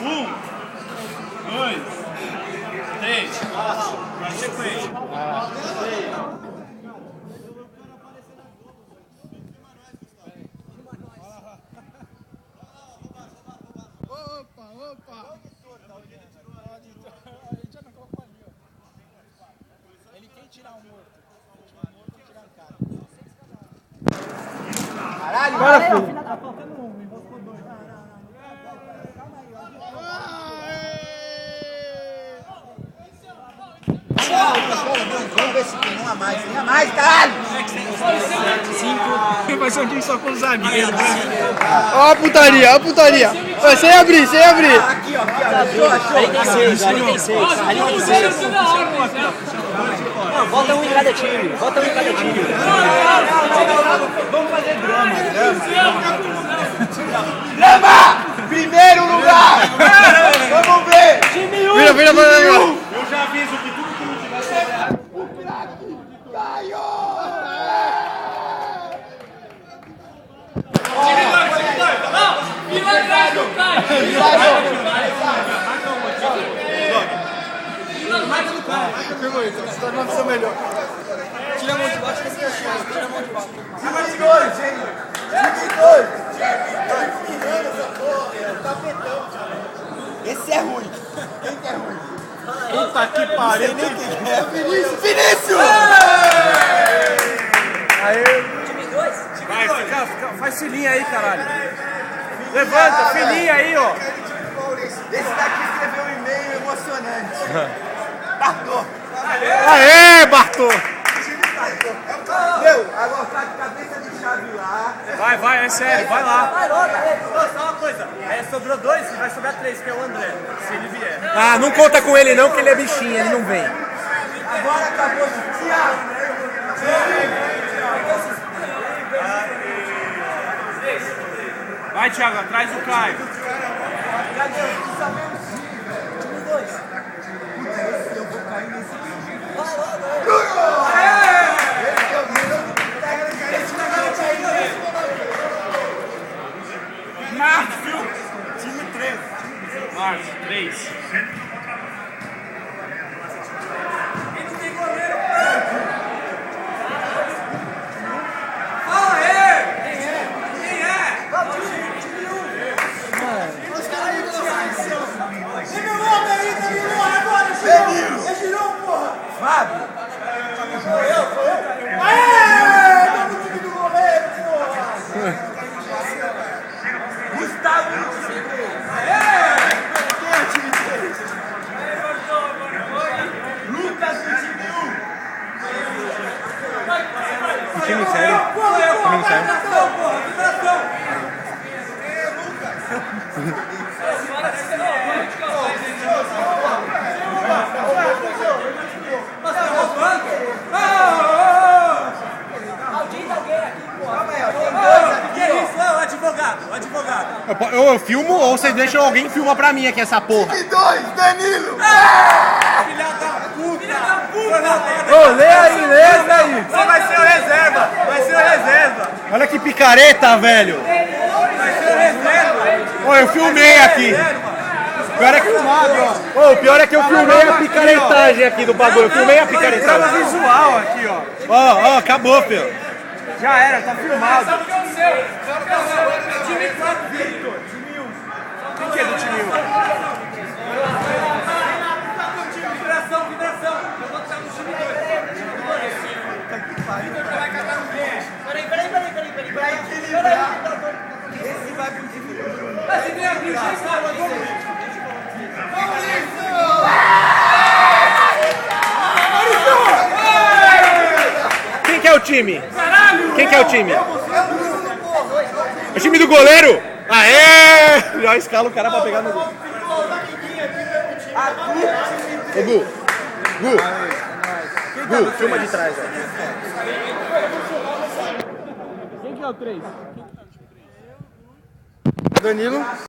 2, 3, 4, na sequência. Opa! Ele quer tirar um morto. Tirar um cara. Caralho, bora, filho. Tá faltando um, emboscou dois. Vamos ver se tem um a mais. Tem a mais, caralho! Vai ser aqui só com os amigos. Ó a putaria, ó a putaria. Ó, sem abrir. Aqui, ó. Achou. Ali tem 6. Não, bota um em cada time. Vamos fazer drama. Drama! Primeiro lugar! Vamos ver! Vira. Eu já aviso que tudo que não tiver certo. O craque ganhou! Você tá numa opção melhor. Tira a mão de baixo, tira a mão de baixo. Time 2, gente! Time 2! Mirando essa porra! Tapetão! Esse é ruim! Quem que é ruim? Puta que pariu. É Vinícius! Vai, faz filhinha aí, caralho. Levanta, filhinha aí, ó. Esse daqui escreveu um e-mail emocionante. Bartô! Aê, Bartô! Meu, agora tá de cabeça de chave lá. Vai, é sério, vai lá. Só uma coisa. Sobrou 2 e vai sobrar 3, que é o André. Se ele vier. Ah, não conta com ele não, que ele é bichinho, ele não vem. Agora acabou de Thiago. Vai, Thiago, atrás do Caio. Cadê? Não sabemos. Time 2. Esse eu vou cair nesse time. Márcio. Time 3. Márcio, 3. Fábio. Gustavo no time 3. Quem é o time 3? Lucas no time 1. O time sério? Time sério. Eu filmo ou vocês deixam alguém filmar pra mim aqui essa porra? Time 2, Danilo. Ô, lê aí. Você vai ser o reserva. Olha que picareta, velho. Ô, eu filmei aqui. Pior é que o pior é que eu filmei a picaretagem aqui do bagulho. Eu filmei a picaretagem. Visual aqui, ó. Ó, acabou, filho. Já era, tá filmado. Time 4, Victor. Time 1. Quem que é do time 1? Vibração. Eu vou estar no time 2. Peraí. Pra equilibrar. Esse vai pro time 2. Mas se ganhar aqui, já sabe. Quem que é o time? Quem que é o time? É o time do goleiro? Aê! Já escala o cara pra pegar no gol. Ô, Gu, filma de trás, ó. Quem que é o 3? Danilo.